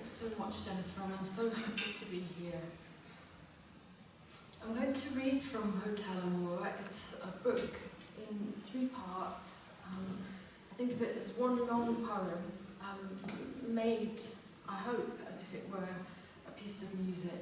so much, Jennifer, and I'm so happy to be here. I'm going to read from Hotel Amour. It's a book in 3 parts. I think of it as one long poem, made, I hope, as if it were a piece of music.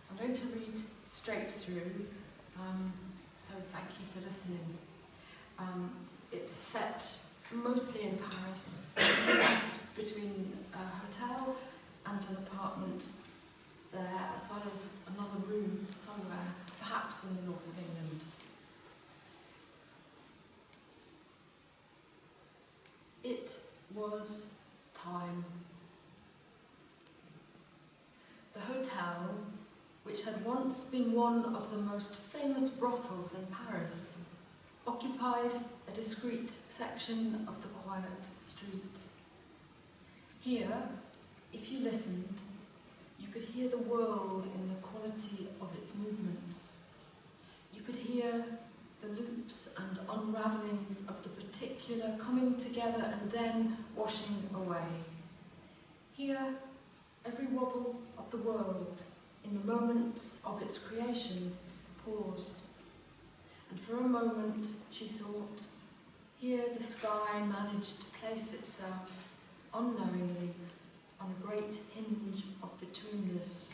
I'm going to read straight through, so thank you for listening. It's set mostly in Paris, between a hotel and an apartment there, as well as another room somewhere, perhaps in the north of England. It was time. The hotel, which had once been one of the most famous brothels in Paris, occupied a discreet section of the quiet street. Here, if you listened, you could hear the world in the quality of its movements. You could hear the loops and unravellings of the particular coming together and then washing away. Here, every wobble of the world, in the moments of its creation, paused. And for a moment, she thought, here the sky managed to place itself, unknowingly, on a great hinge of betweenness.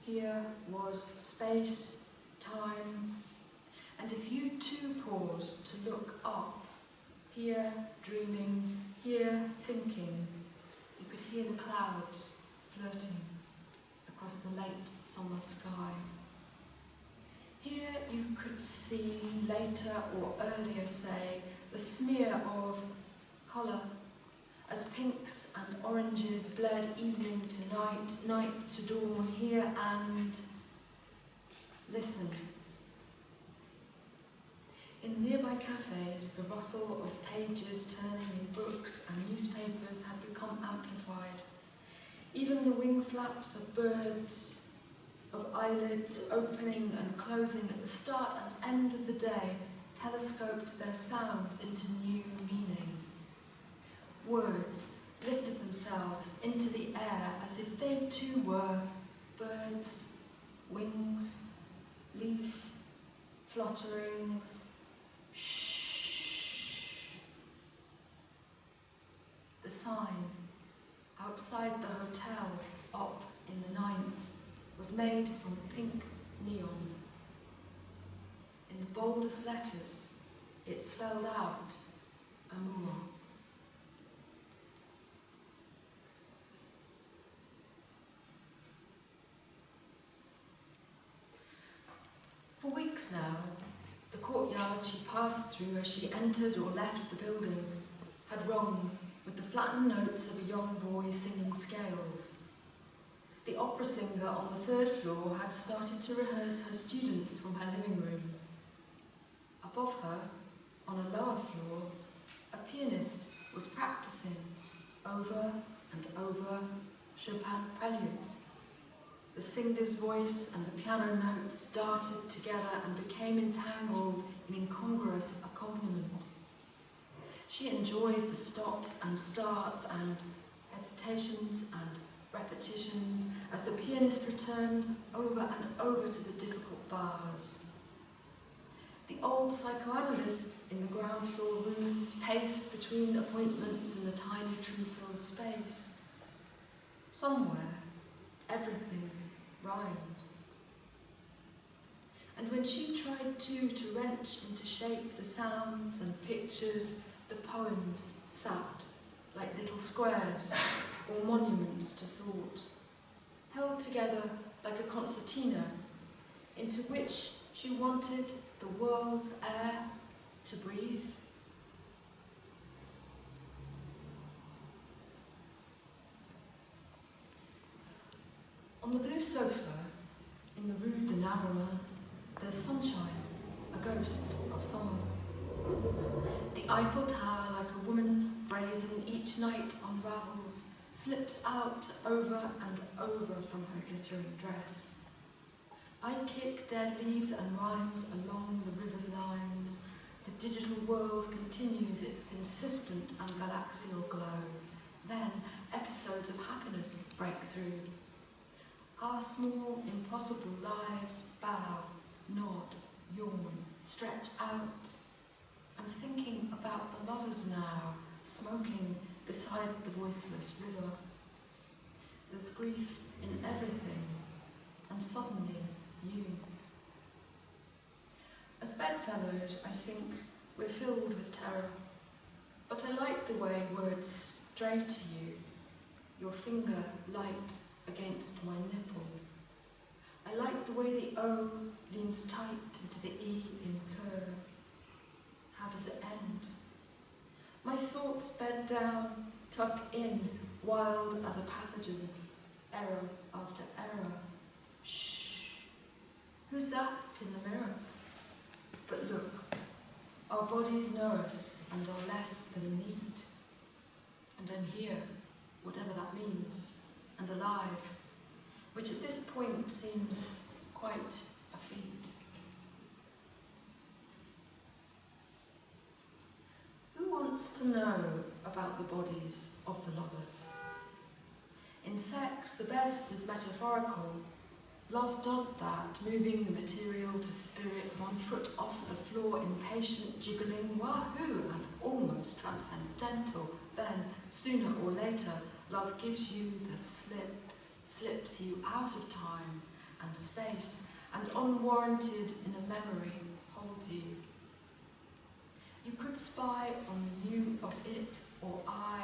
Here was space, time, and if you too paused to look up, here dreaming, here thinking, you could hear the clouds flirting across the late summer sky. Here you could see later or earlier, say, the smear of colour as pinks and oranges bled evening to night, night to dawn, here and listen. In the nearby cafes, the rustle of pages turning in books and newspapers had become amplified. Even the wing flaps of birds, of eyelids opening and closing at the start and end of the day, telescoped their sounds into new meaning. Words lifted themselves into the air as if they too were birds, wings, leaf, flutterings. Shh. The sign outside the hotel up in the 9th was made from pink neon. In the boldest letters, it spelled out Amour. For weeks now, the courtyard she passed through as she entered or left the building had rung with the flattened notes of a young boy singing scales. The opera singer on the 3rd floor had started to rehearse her students from her living room. Above her, on a lower floor, a pianist was practicing over and over Chopin preludes. The singer's voice and the piano notes started together and became entangled in incongruous accompaniment. She enjoyed the stops and starts and hesitations and repetitions as the pianist returned over and over to the difficult bars. The old psychoanalyst in the ground floor rooms paced between appointments in the tiny tree-filled space. Somewhere, everything rhymed. And when she tried to wrench into shape the sounds and pictures, the poems sat like little squares or monuments to thought, held together like a concertina into which she wanted the world's air to breathe. On the blue sofa in the Rue de Navarone, there's sunshine, a ghost of summer. The Eiffel Tower, like a woman brazen, each night unravels, slips out over and over from her glittering dress. I kick dead leaves and rhymes along the river's lines. The digital world continues its insistent and galaxial glow. Then episodes of happiness break through. Our small, impossible lives bow, nod, yawn, stretch out. I'm thinking about the lovers now, smoking beside the voiceless river. There's grief in everything, and suddenly you. As bedfellows, I think we're filled with terror, but I like the way words stray to you, your finger light against my nipple. I like the way the O leans tight into the E in cur. How does it end? My thoughts bed down, tuck in, wild as a pathogen, error after error. Shh. Who's that in the mirror? But look, our bodies know us and are less than neat. And I'm here, whatever that means, and alive, which at this point seems quite a feat. Who wants to know about the bodies of the lovers? In sex, the best is metaphorical. Love does that, moving the material to spirit, 1 foot off the floor, impatient, jiggling, wahoo, and almost transcendental. Then, sooner or later, love gives you the slip, slips you out of time and space, and unwarranted in a memory holds you. You could spy on the you of it, or I,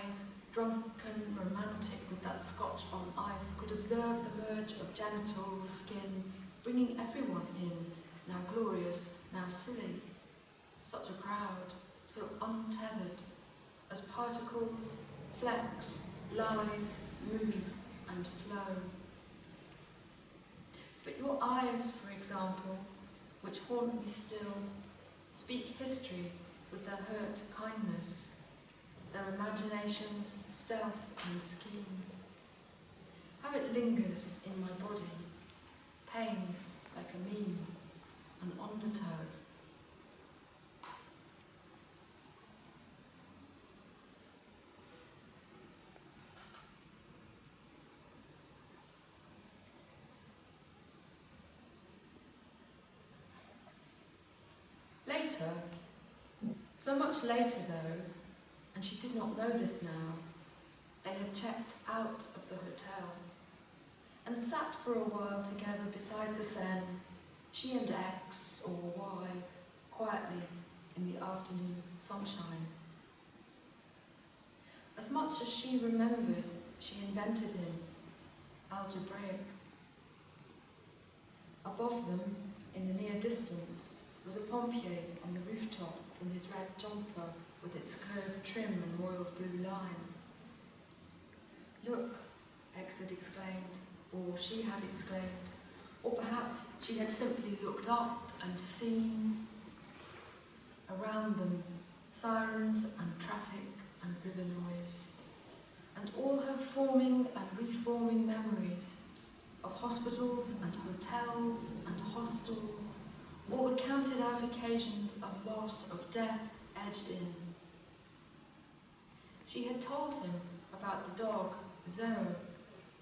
drunken, romantic with that scotch on ice, could observe the merge of genitals, skin, bringing everyone in, now glorious, now silly. Such a crowd, so untethered, as particles flex, lies, move, and flow. But your eyes, for example, which haunt me still, speak history with their hurt kindness, their imagination's stealth and scheme. How it lingers in my body, pain like a meme, an undertow. Later, so much later though, and she did not know this now, they had checked out of the hotel and sat for a while together beside the Seren, she and X or Y, quietly in the afternoon sunshine. As much as she remembered, she invented him, algebraic. Above them, in the near distance, was a pompier on the rooftop in his red jumper with its curved trim and royal blue line. Look, X had exclaimed, or she had exclaimed, or perhaps she had simply looked up and seen. Around them, sirens and traffic and river noise, and all her forming and reforming memories of hospitals and hotels and hostels, all the counted out occasions of loss, of death edged in. She had told him about the dog, Zero,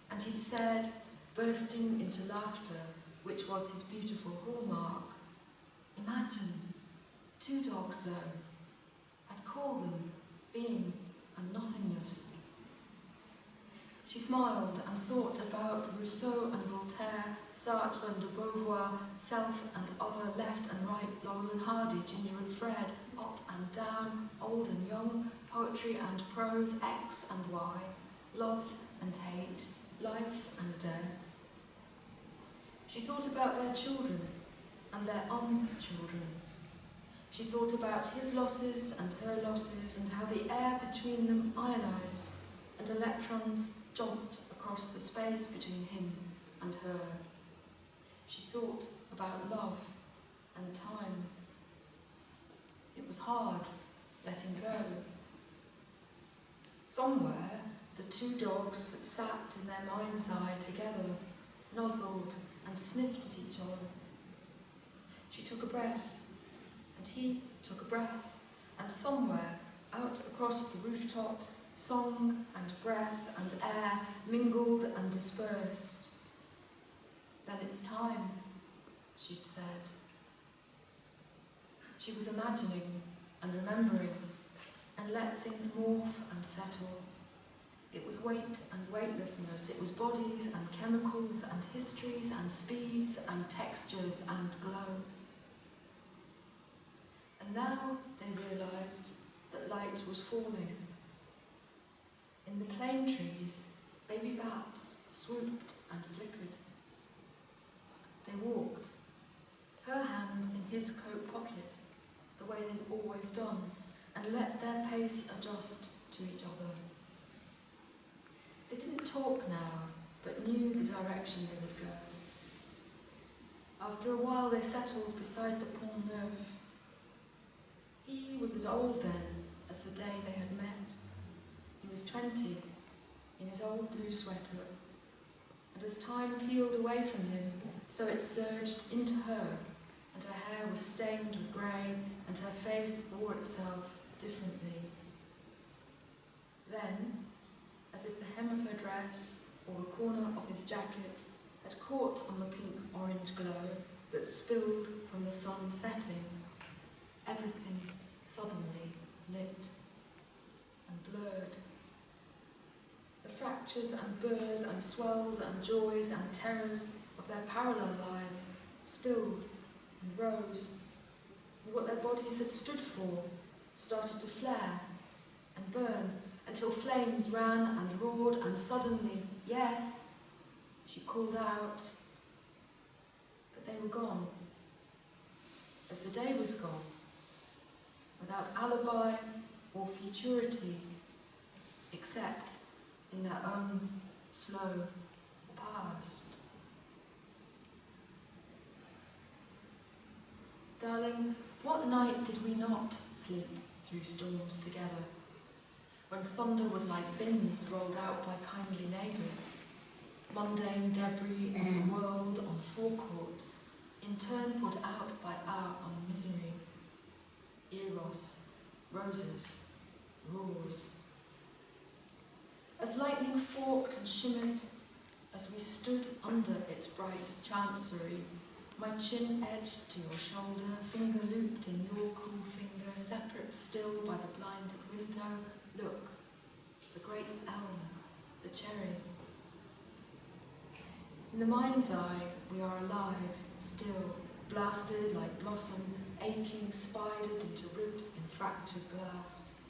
and he'd said, bursting into laughter, which was his beautiful hallmark, imagine, 2 dogs though, I'd call them being and nothingness. She smiled and thought about Rousseau and Voltaire, Sartre and de Beauvoir, self and other, left and right, Laurel and Hardy, Ginger and Fred, up and down, old and young, poetry and prose, X and Y, love and hate, life and death. She thought about their children and their unchildren. She thought about his losses and her losses and how the air between them ionized and electrons jumped across the space between him and her. She thought about love and time. It was hard letting go. Somewhere, the 2 dogs that sat in their mind's eye together nuzzled and sniffed at each other. She took a breath, and he took a breath, and somewhere, out across the rooftops, Song and breath and air mingled and dispersed. Then it's time, she'd said. She was imagining and remembering, and let things morph and settle. It was weight and weightlessness, it was bodies and chemicals and histories and speeds and textures and glow. And now they realised that light was falling. In the plane trees, baby bats swooped and flickered. They walked, her hand in his coat pocket, the way they'd always done, and let their pace adjust to each other. They didn't talk now, but knew the direction they would go. After a while they settled beside the Pont Neuf. He was as old then as the day they had met. He was 20, in his old blue sweater, and as time peeled away from him, so it surged into her, and her hair was stained with grey, and her face bore itself differently. Then, as if the hem of her dress or the corner of his jacket had caught on the pink-orange glow that spilled from the sun setting, everything suddenly lit and blurred. The fractures and burrs and swells and joys and terrors of their parallel lives spilled and rose, and what their bodies had stood for started to flare and burn until flames ran and roared, and suddenly, yes, she called out, but they were gone, as the day was gone, without alibi or futurity, except in their own slow past. Darling, what night did we not sleep through storms together, when thunder was like bins rolled out by kindly neighbours, mundane debris of the world on forecourts, in turn put out by our own misery. Eros, roses, roars. As lightning forked and shimmered, as we stood under its bright chancery, my chin edged to your shoulder, finger looped in your cool finger, separate still by the blinded window. Look, the great elm, the cherry. In the mind's eye, we are alive, still, blasted like blossom, aching, spidered into ribs in fractured glass.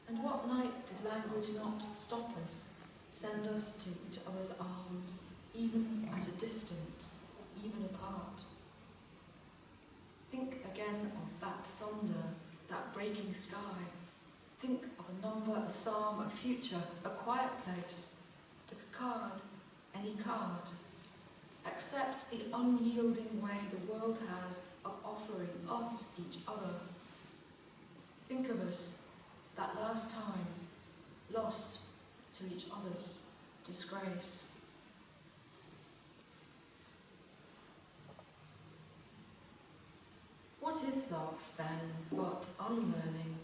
And what night did language not stop us, send us to each other's arms, even at a distance, even apart? Think again of that thunder, that breaking sky. Think of a number, a psalm, a future, a quiet place. Pick a card, any card. Accept the unyielding way the world has of offering us each other. Think of us, that last time, lost to each other's disgrace. What is love, then, but unlearning?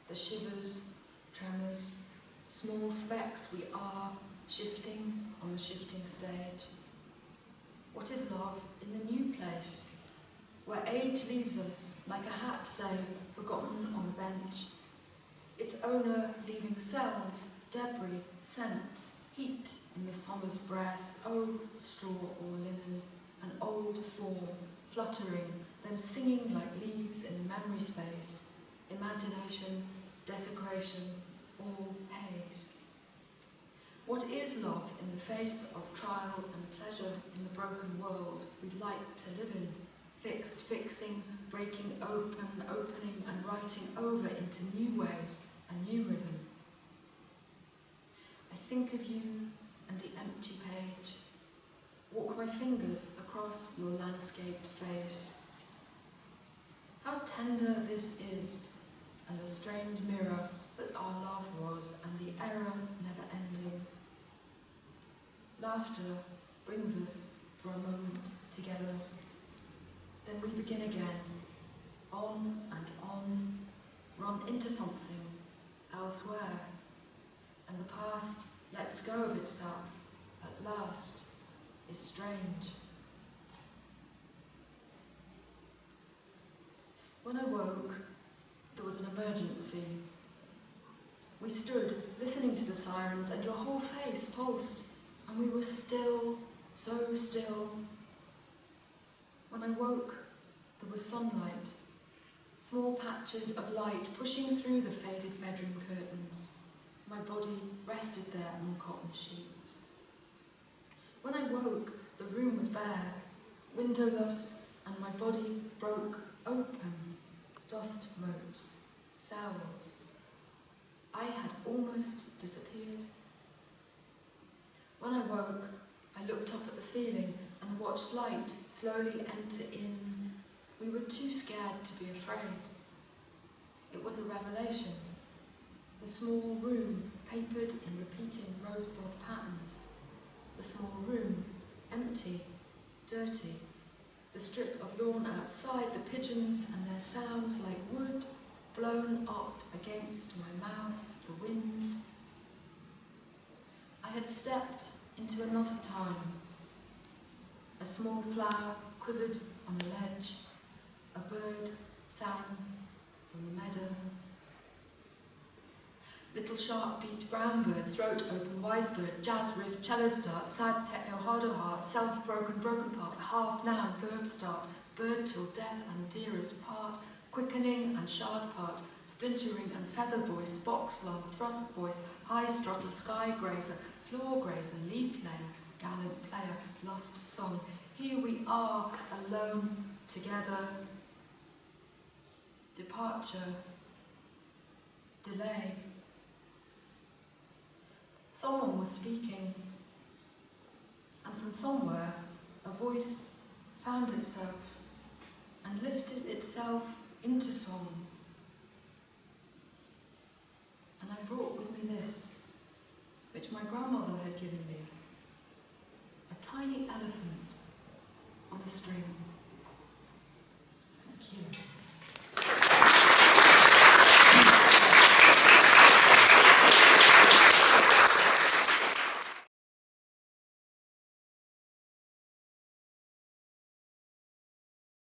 The shivers, tremors, small specks we are, shifting on a shifting stage. What is love in the new place, where age leaves us, like a hat, say, forgotten on the bench? Its owner leaving cells, debris, scents, heat in the summer's breath, oh, straw or linen, an old form, fluttering, then singing like leaves in the memory space, imagination, desecration, all haze. What is love in the face of trial and pleasure in the broken world we'd like to live in, fixed, fixing, breaking open, opening and writing over into new ways, a new rhythm? I think of you and the empty page, walk my fingers across your landscaped face. How tender this is, and the strange mirror that our love was, and the error never ending. Laughter brings us for a moment together. Then we begin again, on and on, run into something, elsewhere, and the past lets go of itself at last, is strange. When I woke, there was an emergency. We stood, listening to the sirens, and your whole face pulsed, and we were still, so still. When I woke, there was sunlight, small patches of light pushing through the faded bedroom curtains. My body rested there on cotton sheets. When I woke, the room was bare, windowless, and my body broke open. Dust motes, cells. I had almost disappeared. When I woke, I looked up at the ceiling and watched light slowly enter in. We were too scared to be afraid. It was a revelation. The small room papered in repeating rosebud patterns. The small room, empty, dirty. The strip of lawn outside, the pigeons and their sounds like wood blown up against my mouth, the wind. I had stepped into another time. A small flower quivered on a ledge. A bird sang from the meadow. Little sharp-beaked brown bird, throat open, wise bird, jazz riff, cello start, sad techno, harder heart, self-broken, broken part, half noun, verb start, bird till death and dearest part, quickening and shard part, splintering and feather voice, box love, thrust voice, high strutter, sky grazer, floor grazer, leaf layer, gallant player, lost song. Here we are, alone, together. Departure, delay. Someone was speaking, and from somewhere a voice found itself and lifted itself into song. And I brought with me this, which my grandmother had given me, a tiny elephant on a string. Thank you.